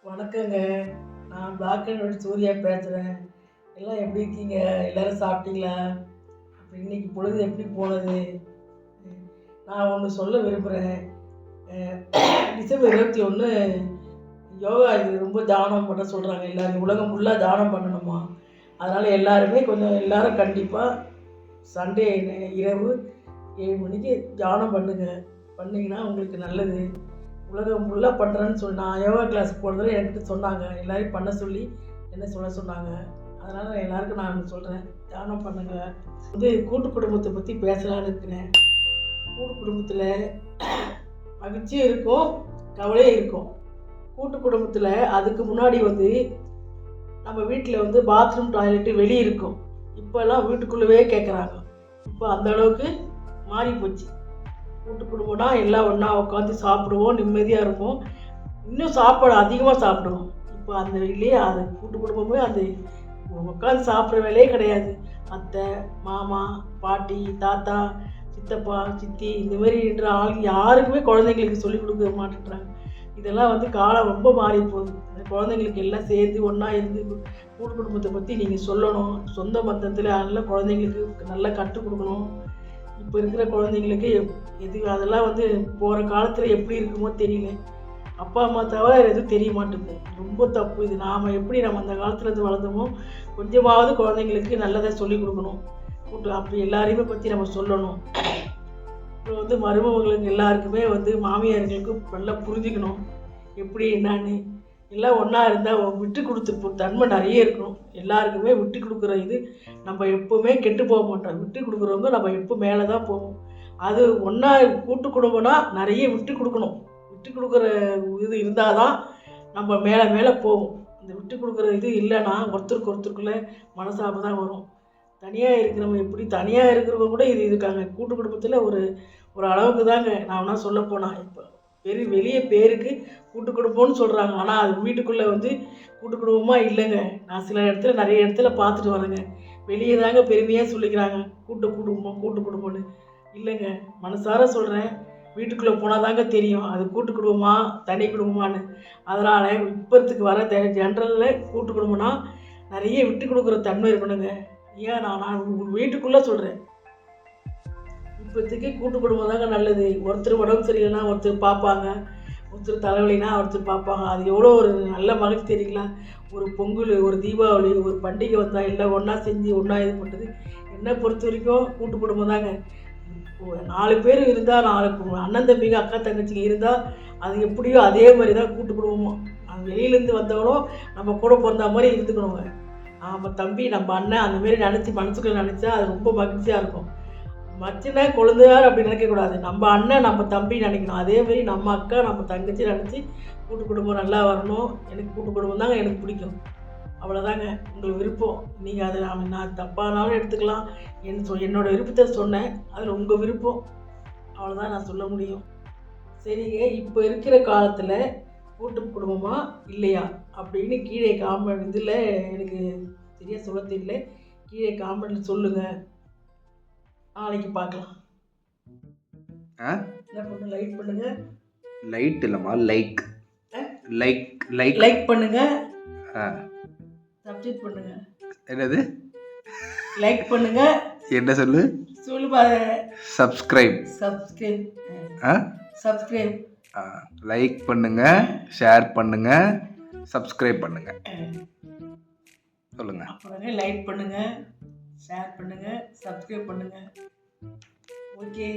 வணக்கங்க. நான் black and white Surya பேசுகிறேன். எல்லாம் எப்படி இருக்கீங்க? எல்லோரும் சாப்பிட்டீங்களா? அப்போ இன்னைக்கு பொழுது எப்படி போனது? நான் ஒன்று சொல்ல விரும்புகிறேன். டிசம்பர் 21 யோகா இது ரொம்ப தானம் பண்ண சொல்கிறாங்க. எல்லோரும் உலகம் ஃபுல்லாக தானம் பண்ணணுமா. அதனால் எல்லாருமே எல்லோரும் கண்டிப்பாக சண்டே இரவு 7 மணிக்கு தியானம் பண்ணிங்கன்னா உங்களுக்கு நல்லது. உலகம் ஃபுல்லாக பண்ணுறேன்னு சொல்லி நான் யோகா கிளாஸ் போனதில் என்கிட்ட சொன்னாங்க. எல்லோரையும் பண்ண சொல்லி என்ன சொன்னாங்க. அதனால் எல்லாருக்கும் நான் சொல்கிறேன், தியானம் பண்ணுங்கள். கூட்டு குடும்பத்தை பற்றி பேசலான்னு இருக்கிறேன். கூட்டு குடும்பத்தில் மகிழ்ச்சியும் இருக்கும், கவலையும் இருக்கும். கூட்டு குடும்பத்தில் அதுக்கு முன்னாடி நம்ம வீட்டில் பாத்ரூம் டாய்லெட்டு வெளியே இருக்கும். இப்போல்லாம் வீட்டுக்குள்ளவே கேட்குறாங்க. இப்போ அந்தளவுக்கு மாறி போச்சு. கூட்டு குடும்பம்னா எல்லாம் ஒன்றா உட்காந்து சாப்பிடுவோம், நிம்மதியாக இருப்போம். இன்னும் சாப்பாடு அதிகமாக சாப்பிடுவோம். இப்போ அந்த இல்லையே, அது கூட்டு குடும்பமே அது உட்காந்து சாப்பிட்ற வேலையே கிடையாது. அத்தை, மாமா, பாட்டி, தாத்தா, சித்தப்பா, சித்தி இந்த மாதிரின்ற ஆள் யாருக்குமே குழந்தைங்களுக்கு சொல்லிக் கொடுக்க மாட்டேன்றாங்க. இதெல்லாம் காலம் ரொம்ப மாறி போகுது. அந்த குழந்தைங்களுக்கு எல்லாம் சேர்ந்து ஒன்றா இருந்து கூட்டு குடும்பத்தை பற்றி நீங்கள் சொல்லணும். சொந்த பந்தத்தில் அதெல்லாம் குழந்தைங்களுக்கு நல்லா கற்றுக் கொடுக்கணும். இப்போ இருக்கிற குழந்தைங்களுக்கு அதெல்லாம் போகிற காலத்தில் எப்படி இருக்குமோ தெரியல. அப்பா அம்மா தவிர எதுவும் தெரிய மாட்டேங்குது. ரொம்ப தப்பு இது. நாம் எப்படி அந்த காலத்துலேருந்து வளர்ந்தோமோ கொஞ்சமாவது குழந்தைங்களுக்கு நல்லதை சொல்லிக் கொடுக்கணும். அப்படி எல்லாரையுமே பற்றி நம்ம சொல்லணும். இப்போ மருமகளுக்கு எல்லாருக்குமே மாமியார்களுக்கு நல்லா புரிஞ்சுக்கணும் எப்படி என்னான்னு. எல்லாம் ஒன்றா இருந்தால் விட்டு கொடுத்து தன்மை நிறைய இருக்கணும். எல்லாருக்குமே விட்டு கொடுக்குற இது நம்ம எப்போவுமே கெட்டு போக மாட்டோம். விட்டு கொடுக்குறவங்க நம்ம எப்போ மேலே தான் போவோம். அது ஒன்றா கூட்டு குடும்பம்னா நிறைய விட்டு கொடுக்கணும். விட்டு கொடுக்குற இது இருந்தால் தான் நம்ம மேலே மேலே போவோம். அந்த விட்டு கொடுக்குற இது இல்லைன்னா ஒருத்தருக்குள்ளே மனசாப தான் வரும். தனியாக இருக்கிறவங்க எப்படி தனியாக இருக்கிறவங்க கூட இது இருக்காங்க. கூட்டு குடும்பத்தில் ஒரு அளவுக்கு தாங்க. நான் வேணா சொல்ல போனால் இப்போ வெளியே பேருக்கு கூட்டு குடும்பம்னு சொல்கிறாங்க. ஆனால் அது வீட்டுக்குள்ளே கூட்டு குடும்பமாக இல்லைங்க. நான் சில இடத்துல நிறைய இடத்துல பார்த்துட்டு வரேங்க. வெளியே தாங்க பெருமையாக சொல்லிக்கிறாங்க கூட்டு குடும்பம்னு. இல்லைங்க, மனசார சொல்கிறேன், வீட்டுக்குள்ளே போனால் தாங்க தெரியும் அது கூட்டு குடும்பமா தனி குடும்பமானு. அதனால் இப்போத்துக்கு வர ஜென்ரலில் கூட்டு குடும்பம்னா நிறைய விட்டு கொடுக்குற தன்மை இருக்கணுங்க. ஏன் நான் வீட்டுக்குள்ளே சொல்கிறேன். இப்போதைக்கு கூட்டு குடும்பம் தாங்க நல்லது. ஒருத்தர் உடம்பு சரியில்லைன்னா ஒருத்தர் பார்ப்பாங்க, ஒருத்தர் தலைவலினா ஒருத்தர் பார்ப்பாங்க. அது எவ்வளோ ஒரு நல்ல மகிழ்ச்சி தெரியுங்களா? ஒரு பொங்கல், ஒரு தீபாவளி, ஒரு பண்டிகை வந்தால் எல்லாம் ஒன்றா செஞ்சு ஒன்றா இது பண்ணுறது. என்னை பொறுத்த வரைக்கும் கூட்டு குடும்பம் தாங்க. 4 பேர் இருந்தால் 4 அண்ணன் தம்பிங்க அக்கா தங்கச்சிங்க இருந்தால் அது எப்படியோ அதே மாதிரி தான் கூட்டு குடும்பமும். அது வெளியிலேருந்து வந்தவங்களும் நம்ம கூட பிறந்த மாதிரி இருந்துக்கணுங்க. நம்ம தம்பி நம்ம அண்ணன் அந்தமாரி நினச்சி மனசுக்குள்ள நினச்சா அது ரொம்ப மகிழ்ச்சியாக இருக்கும். மச்சினா கொழுந்தார் அப்படி நினைக்கக்கூடாது. நம்ம அண்ணன் நம்ம தம்பி நினைக்கணும். அதேமாரி நம்ம அக்கா நம்ம தங்கச்சி நினச்சி கூட்டு குடும்பம் நல்லா வரணும். எனக்கு கூட்டு குடும்பம் தாங்க எனக்கு பிடிக்கும். அவ்வளோதாங்க. உங்களுக்கு விருப்பம். நீங்கள் அதை நான் தப்பானாலும் எடுத்துக்கலாம். என்னோடய விருப்பத்தை சொன்னேன். அதில் உங்கள் விருப்பம். அவ்வளோதான் நான் சொல்ல முடியும். சரிங்க, இப்போ இருக்கிற காலத்தில் கூட்டு குடும்பமா இல்லையா அப்படின்னு கீழே காமெண்ட் இதில் எனக்கு சரியாக சொல்ல தெரியல. கீழே காமெண்ட்டில் சொல்லுங்கள். நாளைக்கு பார்க்கலாம். என்ன பண்ணு, லைக் பண்ணுங்க. லைட் இல்லைம்மா, லைக் லைக் லைக் லைக் பண்ணுங்க. சப்ஸ்கிரைப் பண்ணுங்க. என்னது லைக் பண்ணுங்க? என்ன சொல்லு பாரு. சப்ஸ்கிரைப் லைக் பண்ணுங்க, ஷேர் பண்ணுங்க, சப்ஸ்கிரைப் பண்ணுங்க. சொல்லுங்க. அப்புறம் லைக் பண்ணுங்க, ஷேர் பண்ணுங்க, சப்ஸ்கிரைப் பண்ணுங்க. ஓகே.